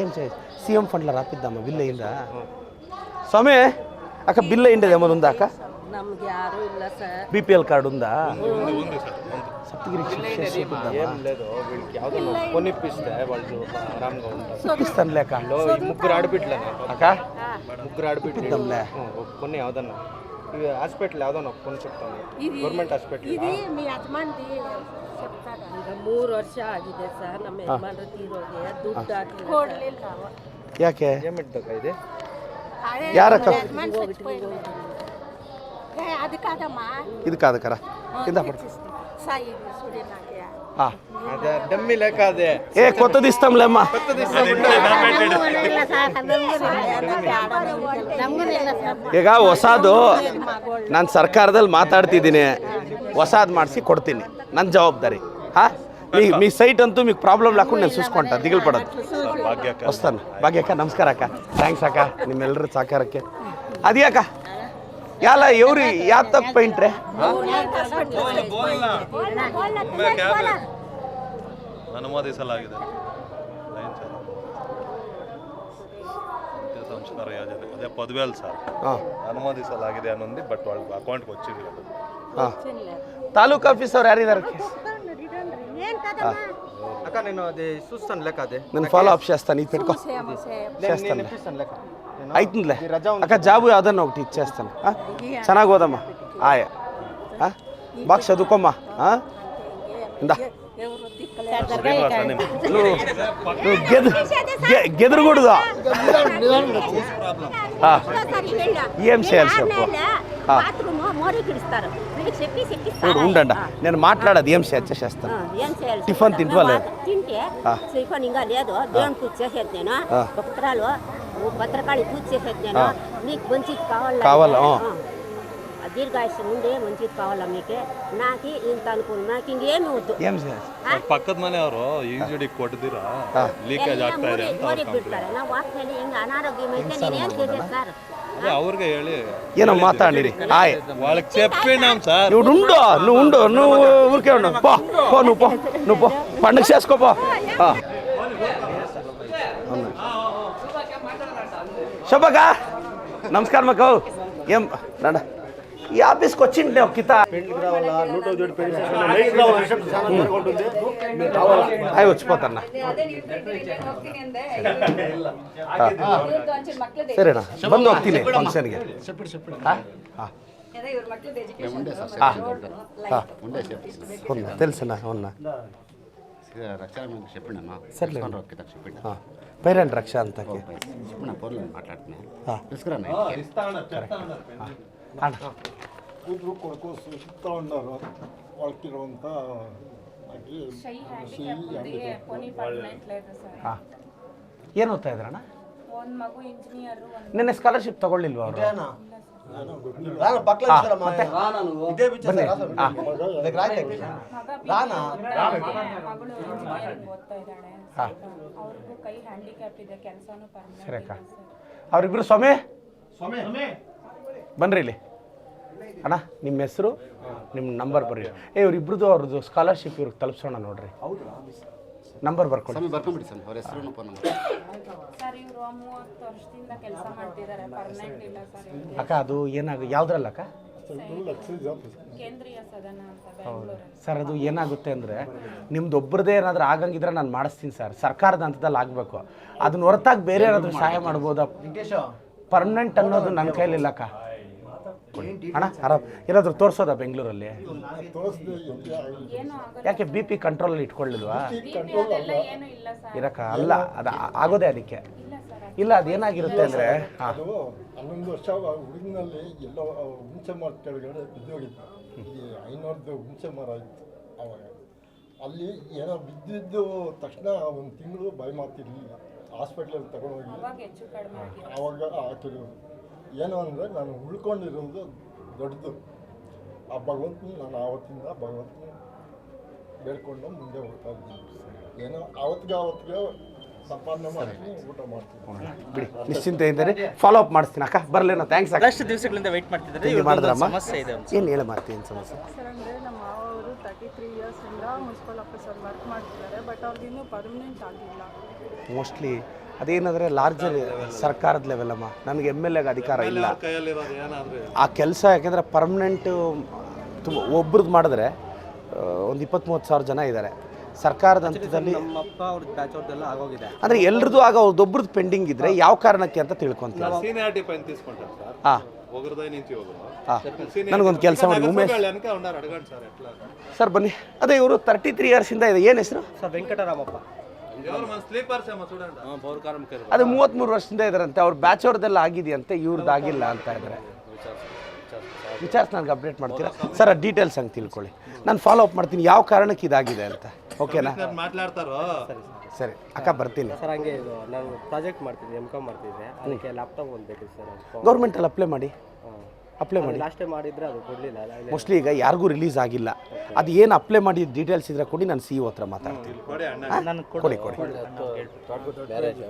ఏం చేయాలి సీఎం ఫండ్లో రాపిద్దామా బిల్ అయిందా స్వామి అక్క బిల్ అయింది ఏమైనా ఉందా అక్క బీపీఎల్ కార్డు ఉందా ఇప్పిస్తాను లేక ముగ్గురు ఆడబిడ్డలే అక్క ముగ్గురు ఆడబిడ్డలే కొన్ని ಯಾವ್ದನ್ನ ಹಾಸ್ಪಿಟಲ್ ಯಾವ್ದನ್ನ కొన్ని చెప్తాను ಗೌರ್ಮೆಂಟ್ ಹಾಸ್ಪಿಟಲ್ ಇದು మీ ಯಜಮಾನ್ದಿ చెప్తారా ಈಗ 3 ವರ್ಷ ಆಗಿದೆ ಸರ್ ನಮ್ಮ ಯಜಮಾನ್ರು ತೀರೋಗಿ ದುಡ್ಡು ಹಾಕಿಲ್ಲ ಕೊಡ್ಲಿಲ್ಲ ಯಾಕೆ ಏಮಿದ್ದಕ್ಕ ಇದೆ ಯಾರಕ್ಕ అది కాదమ్మా ఇది కాదు కరా కింద పడు సాయి సూర్యనాకే అదే డమ్మి లేక అదే ఏ కొత్తది ఇస్తాంలేమ్మా ಈಗ ಹೊಸದು ನಾನು ಸರ್ಕಾರದಲ್ಲಿ ಮಾತಾಡ್ತಿದ್ದೀನಿ ಹೊಸದು ಮಾಡಿಸಿ ಕೊಡ್ತೀನಿ ನನ್ನ ಜವಾಬ್ದಾರಿ ಹಾಂ మీ సైట్ అంతా మీకు ప్రాబ్లం లేకుండా నేను చూసుకుంటా దిగులు పడదు వస్తాను భాగ్యక్క నమస్ಕಾರ అక్క థ్యాంక్స్ ಅಕ್ಕ ನಿಮ್ಮೆಲ್ಲರ ಸಹಕಾರಕ್ಕೆ అది అక్క ಯಾಲ ಎವ್ರಿ ಯಾವ ತಕ್ಕ ಪೈಂಟ್ರೆ ಅನುಮೋದಿಸಲಾಗಿದೆ ಸಂಸ್ಕಾರ ಯೋಜನೆ ಅದೇ ಪದವೇಲ್ ಸರ್ ಅನುಮೋದಿಸಲಾಗಿದೆ ಅನ್ನೊಂದು ಬಟ್ వాళ్ళ ಅಕೌಂಟ್ಗೆ వచ్చింది ತಾಲೂಕು ಆಫೀಸ್ ಅವ್ರು ಯಾರಿದ್ದಾರೆ అక్క నేను అది చూస్తాను లెక్క అదే నేను ఫాలో అప్ చేస్తాను ఇది పెట్టుకో చేస్తాను లెక్క అవుతుందిలే అక్క జాబు యాదన్న ఒకటి ఇచ్చేస్తాను ಚೆನ್ನಾಗಿ ఓదమ్మా ఆయా బాగా చదువుకోమ్మా ఇందా నువ్వు గెదరకూడదు ఏం చేయాలి చెప్పు ఉండండి నేను మాట్లాడదు ఏం చేస్తాను టిఫిన్ తింటా లేదు టిఫిన్ ఇంకా లేదు దేవుని పూజ చేసేది నేను భక్తురాలు భద్రకాళి పూజ చేసేది నేను నీకు మంచిది కావాలా దీర్ఘాయుష ఉండే మంచిది కావాలా మీకు నాకు ఇంత అనుకున్నా నాకు ఇంకేమి వద్దు ಪಕ್ಕದ ಮನೆಯವರು ಯೂಜಡಿ ಕೊಡ್ದಿರಾ ಲೀಕೇಜ್ ಆಗ್ತಾ ಇದೆ ಅಂತ ಮೋರಿ ಬಿಡ್ತಾರೆ ನಾವು ವಾಸನೆಯಲ್ಲಿ ಹಿಂಗೆ ಅನಾರೋಗ್ಯ ಐತೆ ನೀನೇನು చేసేది సార్ ಅವ್ರಿಗೆ ಹೇಳಿ ಏನೋ ಮಾತಾಡಿರಿ ಆಯ್ వాళ్ళకి చెప్పినాం సార్ నువ్వు ఉండు నువ్వు ఊరికే ఉండు పో నువ్వు పో పండుగ చేసుకోపో శోభక నమస్కారం అక్క ఏం రండి ఈ ఆఫీస్కి వచ్చిండే ఒక కిత అవి వచ్చిపోతాన్నా సరేనా ಬಂದು ಹೋಗ್ತೀನಿ ಫಂಕ್ಷನ್ಗೆ తెలుసునా అవునా సరే పేరెంట్ రక్ష అంత కూతురు కొడుకు చూస్తూ ఉన్నారు వాళ్ళకి ఇరువంతా ಏನು ಓದ್ತಾ ಇದ್ರಣ್ಣ ನಿನ್ನೆ ಸ್ಕಾಲರ್ಶಿಪ್ ತಗೊಳ್ಳಿಲ್ವ ಅವರು ಸರಿ ಅಕ್ಕ ಅವ್ರಿಬ್ರು ಸ್ವಾಮಿ ಬನ್ರಿ ಇಲ್ಲಿ ಅಣ್ಣ ನಿಮ್ಮ ಹೆಸರು ನಿಮ್ಮ ನಂಬರ್ ಬರ್ರಿ ಇವ್ರಿಬ್ರದ್ದು ಅವ್ರದ್ದು ಸ್ಕಾಲರ್ಶಿಪ್ ಇವ್ರಿಗೆ ತಲುಪಿಸೋಣ ನೋಡ್ರಿ ನಂಬರ್ ಬರ್ಕೊಳ್ಳಿ ಅಕ್ಕ ಅದು ಯಾವ್ದ್ರಲ್ಲ ಅಕ್ಕ ಸರ್ ಅದು ಏನಾಗುತ್ತೆ ಅಂದರೆ ನಿಮ್ದು ಒಬ್ಬರದೇ ಏನಾದರೂ ಆಗಂಗಿದ್ರೆ ನಾನು ಮಾಡಿಸ್ತೀನಿ ಸರ್ ಸರ್ಕಾರದ ಹಂತದಲ್ಲಿ ಆಗಬೇಕು ಅದನ್ನ ಹೊರತಾಗಿ ಬೇರೆ ಏನಾದರೂ ಸಹಾಯ ಮಾಡ್ಬೋದಾ ಪರ್ಮನೆಂಟ್ ಅನ್ನೋದು ನನ್ನ ಕೈಲಿಲ್ಲ ಅಕ್ಕ ಅಣ್ಣ ಆರಾಮ್ ಏನಾದರೂ ತೋರಿಸೋದಾ ಬೆಂಗಳೂರಲ್ಲಿ ಯಾಕೆ ಬಿ ಪಿ ಕಂಟ್ರೋಲಲ್ಲಿ ಇಟ್ಕೊಳ್ಳಿಲ್ವಾ ಇರಕ್ಕ ಅಲ್ಲ ಅದು ಆಗೋದೇ ಅದಕ್ಕೆ ಇಲ್ಲ ಅದೇನಾಗಿರುತ್ತೆ ಅಂದರೆ ಅದು 11 ವರ್ಷ ಹುಡುಗಿನಲ್ಲಿ ಎಲ್ಲೋ ಹುಣಸೆ ಮರ ಕೆಳಗಡೆ ಬಿದ್ದೋಗಿತ್ತು ಈ 500 ಹುಣಸೆ ಮರ ಇತ್ತು ಅವಾಗ ಅಲ್ಲಿ ಏನೋ ಬಿದ್ದಿದ್ದು ತಕ್ಷಣ ಒಂದು ತಿಂಗಳು ಬಾಯಿ ಮಾತಿರಲಿಲ್ಲ ಹಾಸ್ಪಿಟ್ಲಲ್ಲಿ ತಗೊಂಡೋಗಿ ಆವಾಗ ಹಾಕಿರೋದು ಏನು ಅಂದರೆ ನಾನು ಉಳ್ಕೊಂಡಿರೋದು ದೊಡ್ಡದು ಆ ಭಗವಂತನ ನಾನು ಆವತ್ತಿಂದ ಭಗವಂತನ ಬೇಡ್ಕೊಂಡು ಮುಂದೆ ಹೋಗ್ತಾ ಇದ್ದೀನಿ ಏನೋ ಆವತ್ತಿಗೆ ಸಂಪಾದನೆ ಮಾಡ್ತೀನಿ ಊಟ ಮಾಡ್ತೀನಿ ಬಿಡಿ ನಿಶ್ಚಿಂತೆ ಇದ್ದಾರೆ ಫಾಲೋ ಅಪ್ ಮಾಡಿಸ್ತೀನಿ ಅಕ್ಕ ಬರಲೇನೋ ಥ್ಯಾಂಕ್ಸ್ ಅಕ್ಕ ಎಷ್ಟು ದಿವಸಗಳಿಂದ ವೆಯ್ಟ್ ಮಾಡ್ತಿದ್ದಾರೆ ಮಾಡಿದ್ರಮ್ಮ ಸಮಸ್ಯೆ ಇದೆ ಏನು ಹೇಳ ಮಾಡ್ತೀನಿ ಏನು ಸಮಸ್ಯೆ ಸರ್ ಅಂದರೆ ನಮ್ಮ ಅವರು 33 ಇಯರ್ಸಿಂದ ಮುನ್ಸಿಪಲ್ ಆಫೀಸಲ್ಲಿ ವರ್ಕ್ ಮಾಡ್ತಿದ್ದಾರೆ, ಬಟ್ ಅವ್ರಿಗೆ ಇನ್ನೂ ಪರ್ಮನೆಂಟ್ ಆಗಿಲ್ಲ. ಮೋಸ್ಟ್ಲಿ ಅದೇನಂದರೆ ಲಾರ್ಜರ್ ಸರ್ಕಾರದ ಲೆವೆಲಮ್ಮ, ನನಗೆ ಎಮ್ ಎಲ್ ಎಗೆ ಅಧಿಕಾರ ಇಲ್ಲ ಆ ಕೆಲಸ. ಯಾಕೆಂದರೆ ಪರ್ಮನೆಂಟು ಒಬ್ರದ್ದು ಮಾಡಿದ್ರೆ ಒಂದು 20-30 ಸಾವಿರ ಜನ ಇದ್ದಾರೆ. ಸರ್ಕಾರದ ಹಂತದಲ್ಲಿ ನಮ್ಮಪ್ಪ ಅವ್ರ ಬ್ಯಾಚ್ ಅವ್ರದ್ದೆಲ್ಲ ಆಗೋಗಿದೆ. ಅಂದರೆ ಎಲ್ರದ್ದು ಆಗ ಅವ್ರದ್ದೊಬ್ರದ್ದು ಪೆಂಡಿಂಗ್ ಇದ್ದರೆ ಯಾವ ಕಾರಣಕ್ಕೆ ಅಂತ ತಿಳ್ಕೊತೀನಿ. ಸೀನಿಯಾರಿಟಿ ಪೈನ್ తీసుకుంటారు సార్ ಹಾಂ ఒకరిదై నుంచి ఒకరు ಹಾಂ ನನಗೊಂದು ಕೆಲಸ ಮಾಡಿ ಉಮೇಶ್ వెనక ఉన్నారు అడగండి సార్ ఎట్లా ಸರ್ ಬನ್ನಿ. ಅದೇ ಇವರು 33 ಇಯರ್ಸಿಂದ ಇದೆ. ಏನು ಹೆಸರು? ಸರ್ ವೆಂಕಟರಾಮಪ್ಪ. ఎవరు మన స్లీపర్స్ ఏమో చూడండి పౌర కార్మికరు ಅದು 33 ವರ್ಷದಿಂದ ಇದ್ದಾರಂತೆ. ಅವ್ರ ಬ್ಯಾಚ್ ಅವ್ರದ್ದೆಲ್ಲ ಆಗಿದೆಯಂತೆ, ಇವ್ರದ್ದು ಆಗಿಲ್ಲ ಅಂತ ಇದ್ದಾರೆ. ವಿಚಾರಿಸಿ ನನಗೆ ಅಪ್ಡೇಟ್ ಮಾಡ್ತೀರಾ ಸರ್? ಆ ಡೀಟೇಲ್ಸ್ ಹಂಗೆ ತಿಳ್ಕೊಳ್ಳಿ, ನಾನು ಫಾಲೋ ಅಪ್ ಮಾಡ್ತೀನಿ ಯಾವ ಕಾರಣಕ್ಕೆ ಇದಾಗಿದೆ ಅಂತ. ಓಕೆನಾ? మాట్లాడతారు ಸರಿ ಅಕ್ಕ ಬರ್ತೀನಿ. ಸರ್ ಹಂಗೆ ಇದು ನಾನು ಪ್ರಾಜೆಕ್ಟ್ ಮಾಡ್ತಿದ್ದೆ, MCOM ಮಾಡ್ತಿದ್ದೆ, ಅದಕ್ಕೆ ಲ್ಯಾಪ್ಟಾಪ್ ಒಂದು ಬೇಕಿತ್ತು ಸರ್. ಗೌರ್ಮೆಂಟಲ್ಲಿ ಅಪ್ಲೈ ಮಾಡಿ. ಲಾಸ್ಟ್ ಟೈಮ್ ಮಾಡಿದ್ರೆ ಅದು ಕೊಡಲಿಲ್ಲ. ಮೋಸ್ಟ್ಲಿ ಈಗ ಯಾರಿಗೂ ರಿಲೀಸ್ ಆಗಿಲ್ಲ. ಅದು ಏನು ಅಪ್ಲೈ ಮಾಡಿ ಡೀಟೇಲ್ಸ್ ಇದ್ರೆ ಕೊಡಿ, ನಾನು CEO ಹತ್ರ ಮಾತಾಡ್ತೀನಿ. ಕೊಡಿ ಕೊಡಿ.